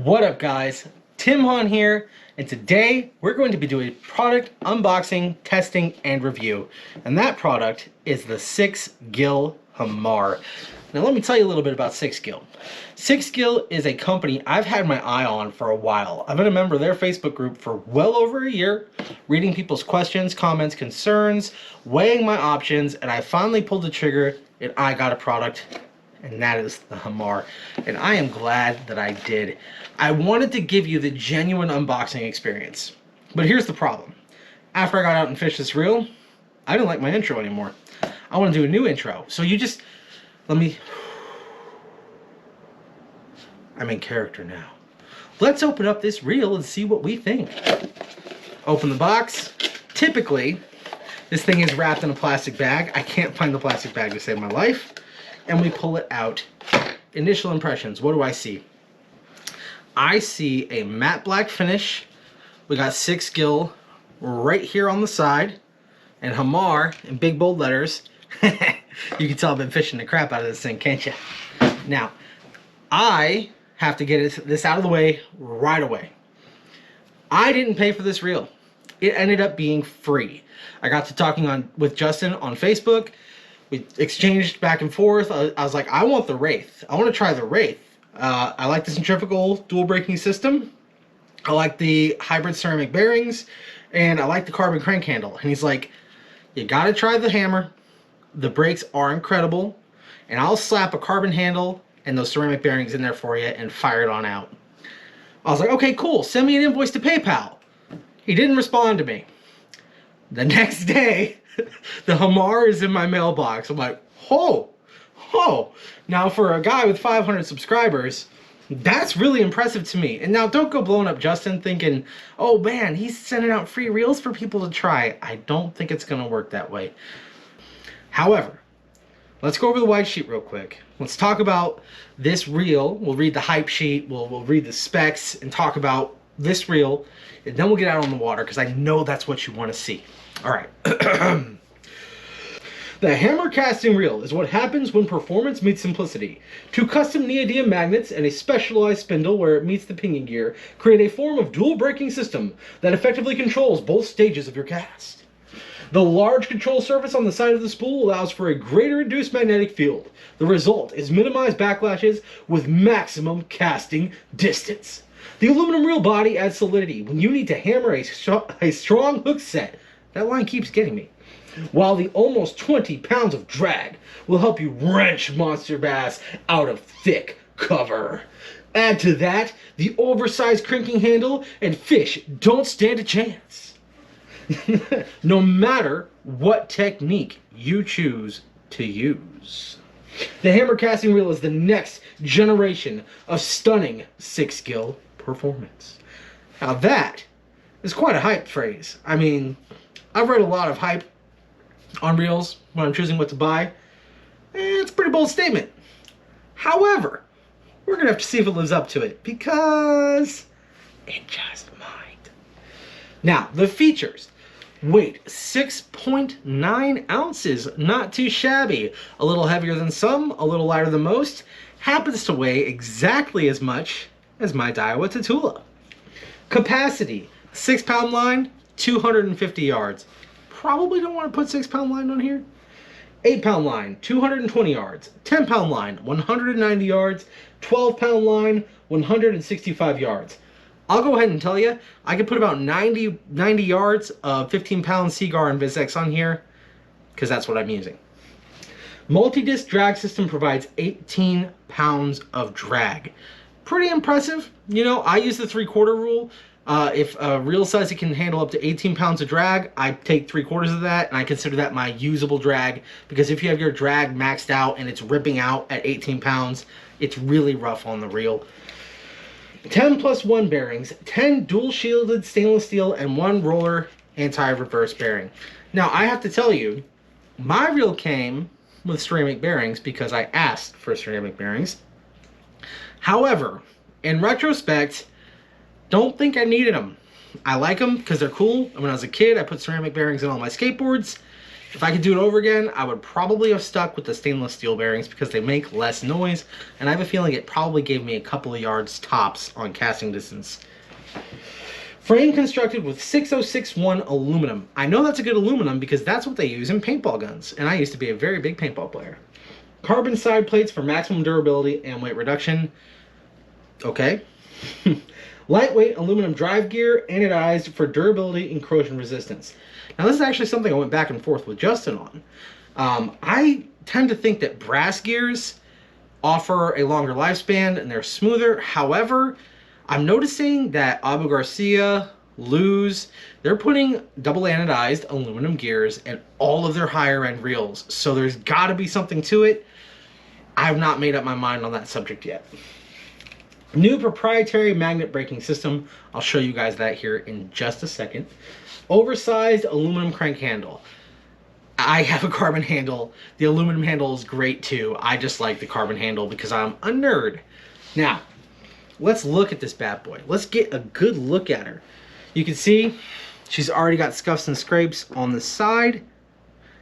What up guys, Tim Hahn here, and today we're going to be doing product unboxing, testing, and review. And that product is the SixGill Hammar. Now let me tell you a little bit about SixGill. SixGill is a company I've had my eye on for a while. I've been a member of their Facebook group for well over a year, reading people's questions, comments, concerns, weighing my options, and I finally pulled the trigger and I got a product. And that is the Hammar. And I am glad that I did. I wanted to give you the genuine unboxing experience. But here's the problem. After I got out and fished this reel, I didn't like my intro anymore. I want to do a new intro. So you just, I'm in character now. Let's open up this reel and see what we think. Open the box. Typically, this thing is wrapped in a plastic bag. I can't find the plastic bag to save my life. And we pull it out. Initial impressions, what do I see? I see a matte black finish. We got SixGill right here on the side, and Hammar in big bold letters. You can tell I've been fishing the crap out of this thing, can't you? Now, I have to get this out of the way right away. I didn't pay for this reel. It ended up being free. I got to talking with Justin on Facebook. We exchanged back and forth. I was like, I want the Wraith. I want to try the Wraith. I like the centrifugal dual braking system. I like the hybrid ceramic bearings. And I like the carbon crank handle. And he's like, you got to try the Hammar. The brakes are incredible. And I'll slap a carbon handle and those ceramic bearings in there for you and fire it on out. I was like, okay, cool. Send me an invoice to PayPal. He didn't respond to me. The next day, the Hammar is in my mailbox. I'm like, oh. Now for a guy with 500 subscribers, that's really impressive to me. And now don't go blowing up Justin thinking, oh man, he's sending out free reels for people to try. I don't think it's going to work that way. However, let's go over the white sheet real quick. Let's talk about this reel. We'll read the hype sheet. We'll read the specs and talk about this reel. And then we'll get out on the water because I know that's what you want to see. All right. The Hammar casting reel is what happens when performance meets simplicity. Two custom neodymium magnets and a specialized spindle where it meets the pinging gear create a form of dual braking system that effectively controls both stages of your cast. The large control surface on the side of the spool allows for a greater induced magnetic field. The result is minimized backlashes with maximum casting distance. The aluminum reel body adds solidity when you need to hammer a strong hook set. That line keeps getting me. While the almost 20 pounds of drag will help you wrench monster bass out of thick cover. Add to that the oversized cranking handle and fish don't stand a chance. No matter what technique you choose to use. The Hammar casting reel is the next generation of stunning SixGill performance. Now that is quite a hype phrase. I mean, I've read a lot of hype on reels when I'm choosing what to buy. It's a pretty bold statement. However, we're going to have to see if it lives up to it because it just might. Now, the features. Weight, 6.9 ounces. Not too shabby. A little heavier than some, a little lighter than most. Happens to weigh exactly as much as my Daiwa Tatula. Capacity, 6-pound line, 250 yards. Probably don't want to put 6-pound line on here. 8-pound line, 220 yards. 10-pound line, 190 yards. 12-pound line, 165 yards. I'll go ahead and tell you, I could put about 90 yards of 15-pound Seaguar and VizX on here, because that's what I'm using. Multi-disc drag system provides 18 pounds of drag. Pretty impressive. You know, I use the 3/4 rule. If a reel says it can handle up to 18 pounds of drag, I take 3/4 of that, and I consider that my usable drag, because if you have your drag maxed out and it's ripping out at 18 pounds, it's really rough on the reel. 10+1 bearings, 10 dual shielded stainless steel, and 1 roller anti-reverse bearing. Now, I have to tell you, my reel came with ceramic bearings because I asked for ceramic bearings. However, in retrospect, don't think I needed them. I like them because they're cool. And when I was a kid, I put ceramic bearings in all my skateboards. If I could do it over again, I would probably have stuck with the stainless steel bearings because they make less noise, and I have a feeling it probably gave me a couple of yards tops on casting distance. Frame constructed with 6061 aluminum. I know that's a good aluminum because that's what they use in paintball guns, and I used to be a very big paintball player. Carbon side plates for maximum durability and weight reduction. Okay. Lightweight aluminum drive gear, anodized for durability and corrosion resistance. Now this is actually something I went back and forth with Justin on. I tend to think that brass gears offer a longer lifespan and they're smoother. However, I'm noticing that Abu Garcia, Luz, they're putting double anodized aluminum gears in all of their higher end reels. So there's got to be something to it. I've not made up my mind on that subject yet. New proprietary magnet braking system. I'll show you guys that here in just a second. Oversized aluminum crank handle. I have a carbon handle. The aluminum handle is great too. I just like the carbon handle because I'm a nerd. Now, let's look at this bad boy. Let's get a good look at her. You can see she's already got scuffs and scrapes on the side.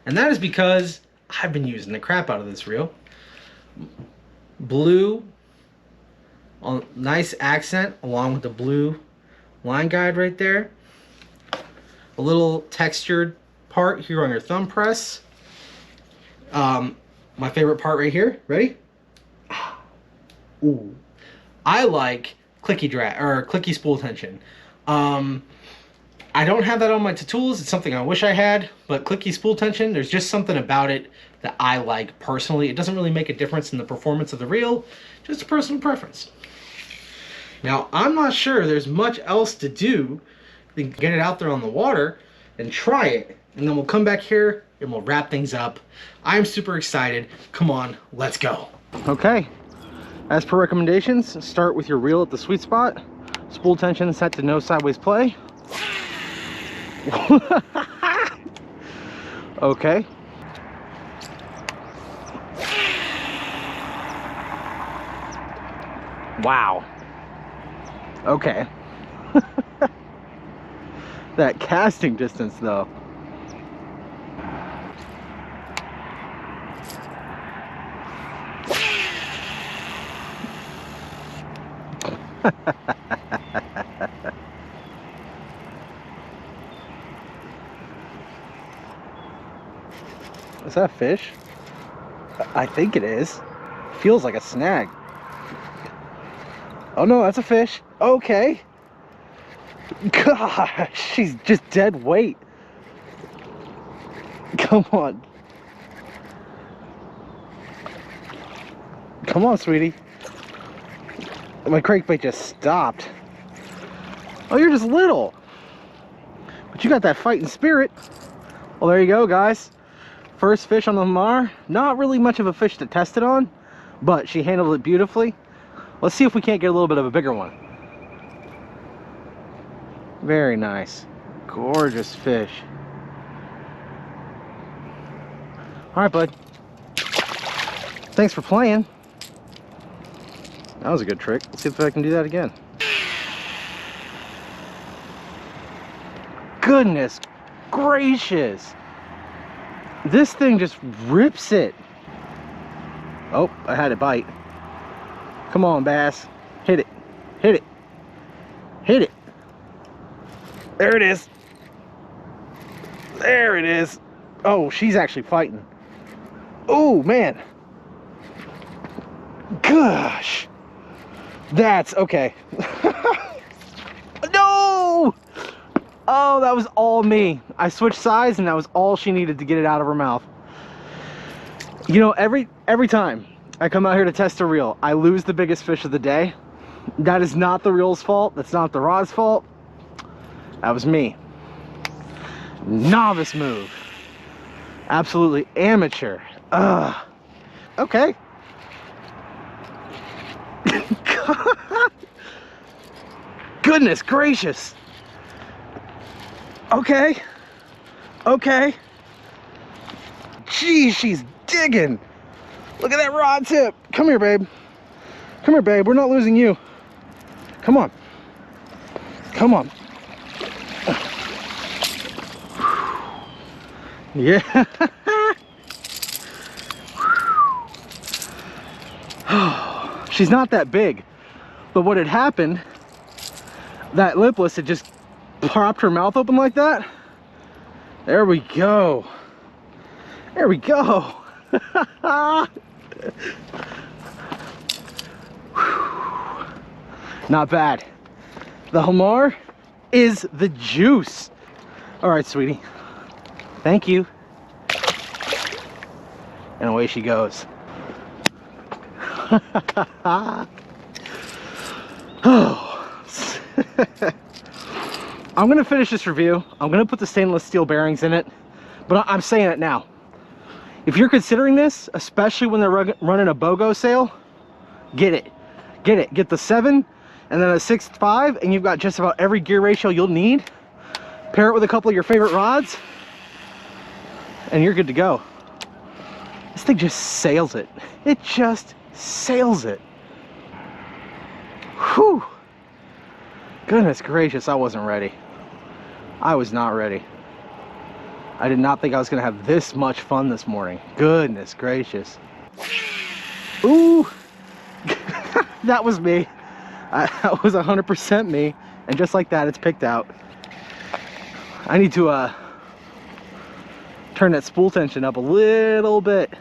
And that is because I've been using the crap out of this reel. Blue, nice accent along with the blue line guide right there. A little textured part here on your thumb press. My favorite part right here. Ready? Ooh. I like clicky drag or clicky spool tension. I don't have that on my tools. It's something I wish I had, but clicky spool tension, there's just something about it that I like personally. It doesn't really make a difference in the performance of the reel, just a personal preference. Now, I'm not sure there's much else to do than get it out there on the water and try it, and then we'll come back here and we'll wrap things up. I'm super excited. Come on, let's go. Okay, as per recommendations, start with your reel at the sweet spot. Spool tension set to no sideways play. Okay. Wow. Okay. That casting distance though. Is that a fish? I think it is. Feels like a snag. Oh no, that's a fish. Okay. Gosh, she's just dead weight. Come on. Come on, sweetie. My crankbait just stopped. Oh, you're just little. But you got that fighting spirit. Well, there you go, guys. First fish on the Hammar. Not really much of a fish to test it on, but she handled it beautifully. Let's see if we can't get a little bit of a bigger one. Very nice. Gorgeous fish. All right, bud. Thanks for playing. That was a good trick. Let's see if I can do that again. Goodness gracious. This thing just rips it. Oh, I had it bite. Come on, bass. Hit it. Hit it. Hit it. There it is. There it is. Oh, she's actually fighting. Oh, man. Gosh. That's okay. No! Oh, that was all me. I switched sides and that was all she needed to get it out of her mouth. You know, every time I come out here to test a reel, I lose the biggest fish of the day. That is not the reel's fault. That's not the rod's fault. That was me. Novice move. Absolutely amateur. Ugh. Okay. Goodness gracious. Okay. Okay. Geez, she's digging. Look at that rod tip. Come here, babe. Come here, babe. We're not losing you. Come on. Come on. Yeah. She's not that big, but what had happened, that lipless had just propped her mouth open like that. There we go. There we go. Not bad. The Hammar is the juice. All right, sweetie. Thank you. And away she goes. Oh. I'm gonna finish this review. I'm gonna put the stainless steel bearings in it, but I'm saying it now. If you're considering this, especially when they're running a BOGO sale, get it. Get it. Get the 7 and then a 6.5, and you've got just about every gear ratio you'll need. Pair it with a couple of your favorite rods, and you're good to go. This thing just sails it. It just sails it. Whew. Goodness gracious, I wasn't ready. I was not ready. I did not think I was gonna have this much fun this morning. Goodness gracious. Ooh. That was me. That was 100% me. And just like that, it's picked out. I need to turn that spool tension up a little bit.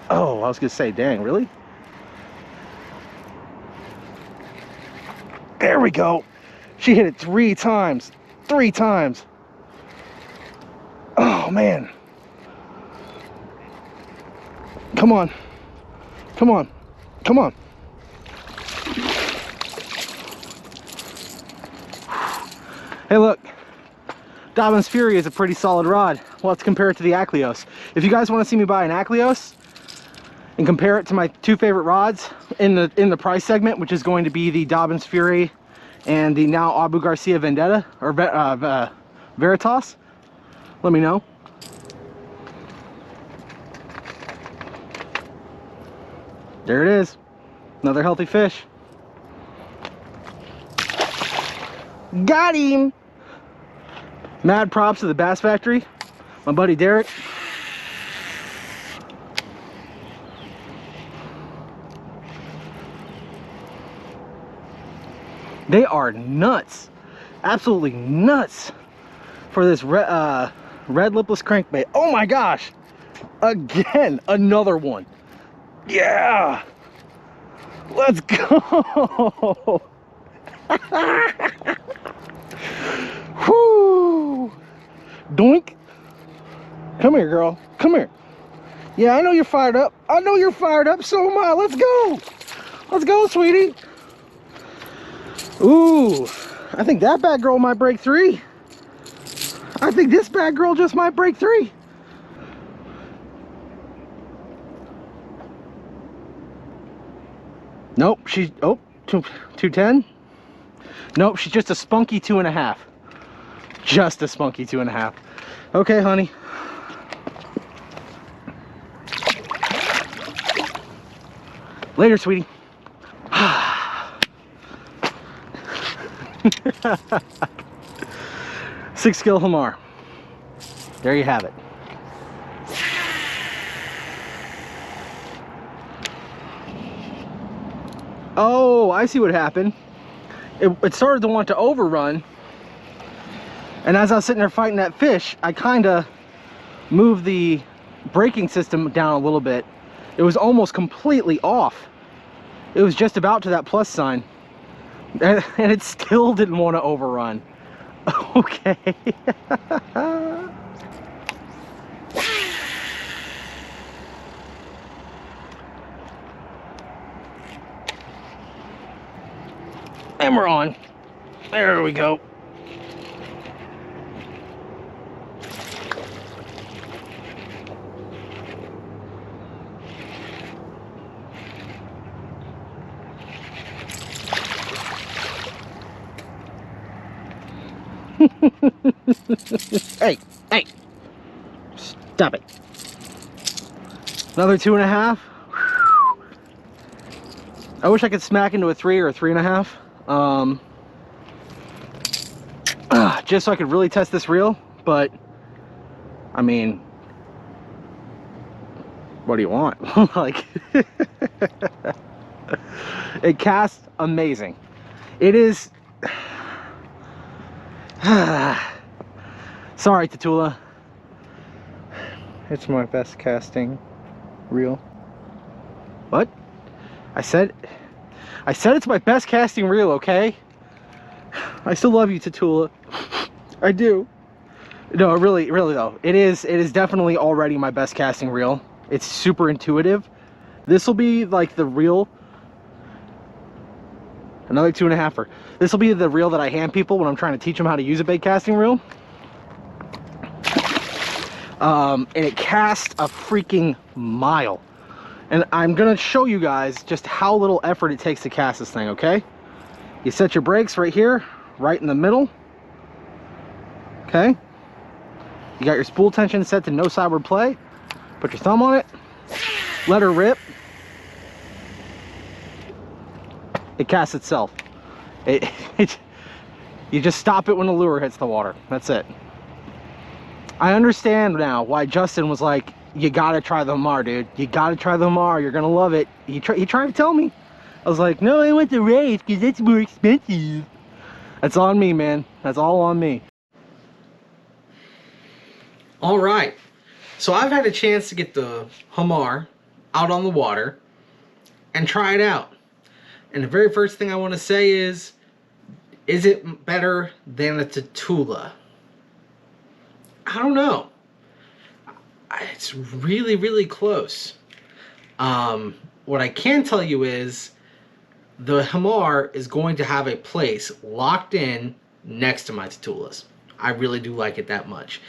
Oh, I was gonna say, dang, really? There we go. She hit it 3 times. 3 times. Oh, man. Come on. Come on. Come on. Hey, look. Dobbin's Fury is a pretty solid rod. Well, let's compare it to the Aklios. If you guys want to see me buy an Aklios and compare it to my 2 favorite rods in the price segment, which is going to be the Dobbin's Fury and the now Abu Garcia Vendetta, or Veritas, let me know. There it is. Another healthy fish. Got him! Mad props to the Bass Factory, my buddy Derek. They are nuts, absolutely nuts for this red lipless crankbait. Oh my gosh, again, another one. Yeah, let's go. Whoo, doink. Come here, girl, come here. Yeah, I know you're fired up. I know you're fired up, so am I. Let's go. Let's go, sweetie. Ooh, I think that bad girl might break 3. I think this bad girl just might break 3. Nope, she's, oh, 210. Nope, she's just a spunky 2.5. Just a spunky 2.5. Okay, honey. Later, sweetie. SixGill Hammar. There you have it. Oh, I see what happened. It started to want to overrun, and as I was sitting there fighting that fish, I kind of moved the braking system down a little bit. It was almost completely off. It was just about to that plus sign, and it still didn't want to overrun. Okay. And we're on. There we go. Hey, hey, stop it. Another 2.5. I wish I could smack into a 3 or a 3.5. just so I could really test this reel, but I mean, what do you want? Like, it casts amazing. It is. Sorry, Tatula. It's my best casting reel. What? I said it's my best casting reel, okay? I still love you, Tatula. I do. No, really though. It is definitely already my best casting reel. It's super intuitive. This will be like the reel. Another 2.5er. This will be the reel that I hand people when I'm trying to teach them how to use a bait casting reel. And it casts a freaking mile. And I'm gonna show you guys just how little effort it takes to cast this thing, okay? You set your brakes right here, right in the middle. Okay? You got your spool tension set to no sideward play. Put your thumb on it. Let her rip. It casts itself. You just stop it when the lure hits the water. That's it. I understand now why Justin was like, you gotta try the Hammar, dude. You gotta try the Hammar. You're gonna love it. He tried to tell me. I was like, no, I went to Race because it's more expensive. That's on me, man. That's all on me. All right. So I've had a chance to get the Hammar out on the water and try it out. And the very first thing I want to say is it better than a Tatula? I don't know. It's really close. What I can tell you is the Hammar is going to have a place locked in next to my Tatulas. I really do like it that much.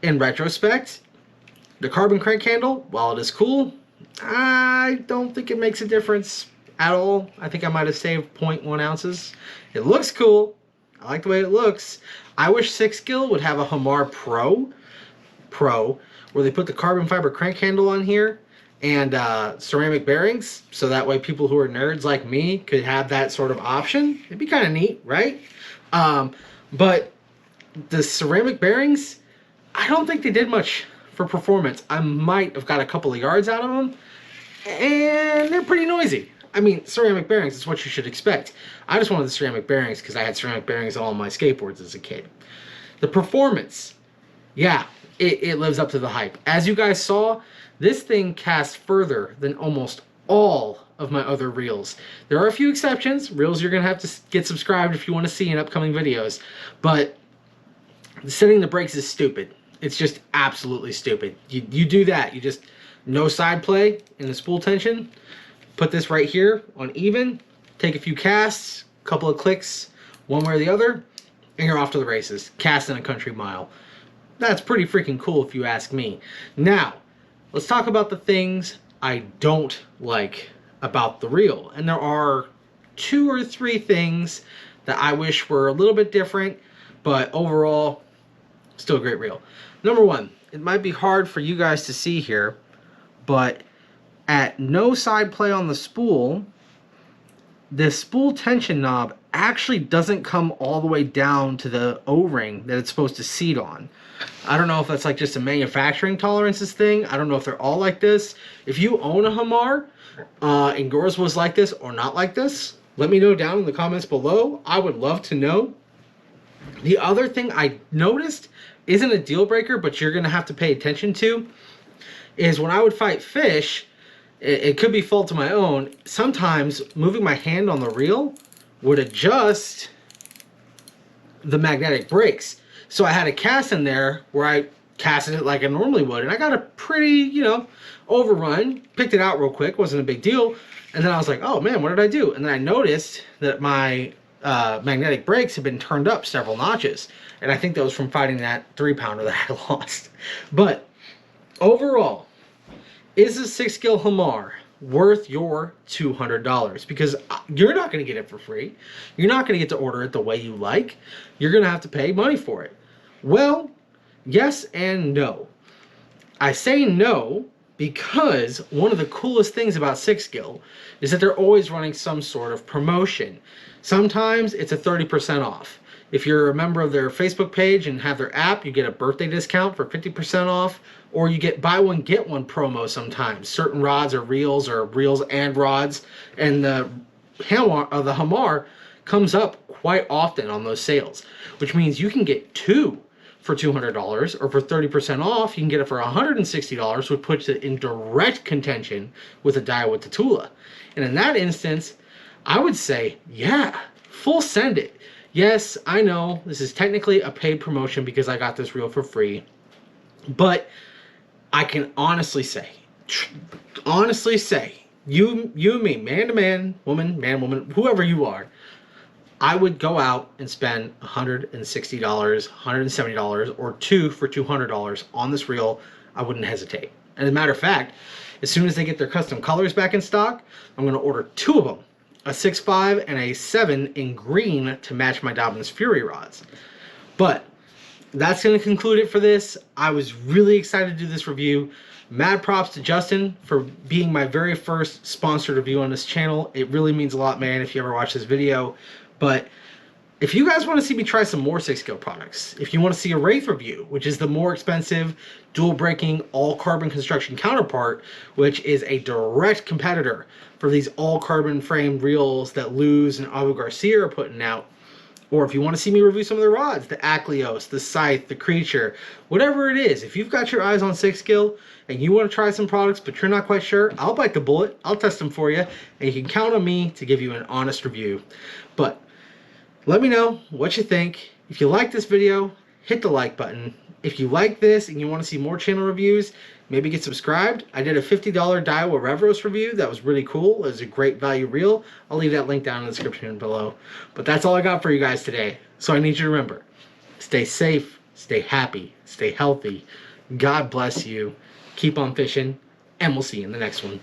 In retrospect, the carbon crank handle, while it is cool, I don't think it makes a difference at all. I think I might have saved 0.1 ounces. It looks cool. I like the way it looks. I wish SixGill would have a Hammar Pro, where they put the carbon fiber crank handle on here and ceramic bearings, so that way people who are nerds like me could have that sort of option. It'd be kind of neat, right? But the ceramic bearings, I don't think they did much for performance. I might have got a couple of yards out of them, and they're pretty noisy. I mean, ceramic bearings is what you should expect. I just wanted the ceramic bearings because I had ceramic bearings on all my skateboards as a kid. The performance, yeah, it lives up to the hype. As you guys saw, this thing casts further than almost all of my other reels. There are a few exceptions, reels you're going to have to get subscribed if you want to see in upcoming videos, but setting the brakes is stupid. It's just absolutely stupid. You do that, you just no side play in the spool tension, put this right here on even, take a few casts, couple of clicks one way or the other, and you're off to the races. Cast in a country mile. That's pretty freaking cool if you ask me. Now, let's talk about the things I don't like about the reel. And there are 2 or 3 things that I wish were a little bit different, but overall, still a great reel. Number 1, it might be hard for you guys to see here, but at no side play on the spool, the spool tension knob actually doesn't come all the way down to the O-ring that it's supposed to seat on. I don't know if that's like just a manufacturing tolerances thing. I don't know if they're all like this. If you own a Hammar and yours was like this or not like this, let me know down in the comments below. I would love to know. The other thing I noticed isn't a deal breaker, but you're going to have to pay attention to, is when I would fight fish, it could be fault of my own. Sometimes moving my hand on the reel would adjust the magnetic brakes. So I had a cast in there where I casted it like I normally would, and I got a pretty, you know, overrun. Picked it out real quick, wasn't a big deal. And then I was like, oh man, what did I do? And then I noticed that my magnetic brakes had been turned up several notches. And I think that was from fighting that 3-pounder that I lost. But overall, is the SixGill Hammar worth your $200? Because you're not going to get it for free. You're not going to get to order it the way you like. You're going to have to pay money for it. Well, yes and no. I say no because one of the coolest things about SixGill is that they're always running some sort of promotion. Sometimes it's a 30% off. If you're a member of their Facebook page and have their app, you get a birthday discount for 50% off, or you get buy one, get one promo sometimes. Certain rods or reels and rods, and the Hammar comes up quite often on those sales, which means you can get two for $200, or for 30% off, you can get it for $160, which puts it in direct contention with a Daiwa Tatula. And in that instance, I would say, yeah, full send it. Yes, I know this is technically a paid promotion because I got this reel for free, but I can honestly say, you and me, man to man, woman, whoever you are, I would go out and spend $160, $170, or two for $200 on this reel. I wouldn't hesitate. And as a matter of fact, as soon as they get their custom colors back in stock, I'm going to order two of them, a 6.5 and a 7 in green to match my Dobbins Fury rods. But that's going to conclude it for this. I was really excited to do this review. Mad props to Justin for being my very first sponsored review on this channel. It really means a lot, man, if you ever watch this video. But if you guys want to see me try some more SixGill products, if you want to see a Wraith review, which is the more expensive, dual-breaking, all-carbon construction counterpart, which is a direct competitor for these all-carbon framed reels that Luz and Abu Garcia are putting out, or if you want to see me review some of the rods, the Aklios, the Scythe, the Creature, whatever it is, if you've got your eyes on SixGill and you want to try some products but you're not quite sure, I'll bite the bullet, I'll test them for you, and you can count on me to give you an honest review. But let me know what you think. If you like this video, hit the like button. If you like this and you want to see more channel reviews, maybe get subscribed. I did a $50 Daiwa Revros review. That was really cool. It was a great value reel. I'll leave that link down in the description below. But that's all I got for you guys today. So I need you to remember, stay safe, stay happy, stay healthy. God bless you. Keep on fishing, and we'll see you in the next one.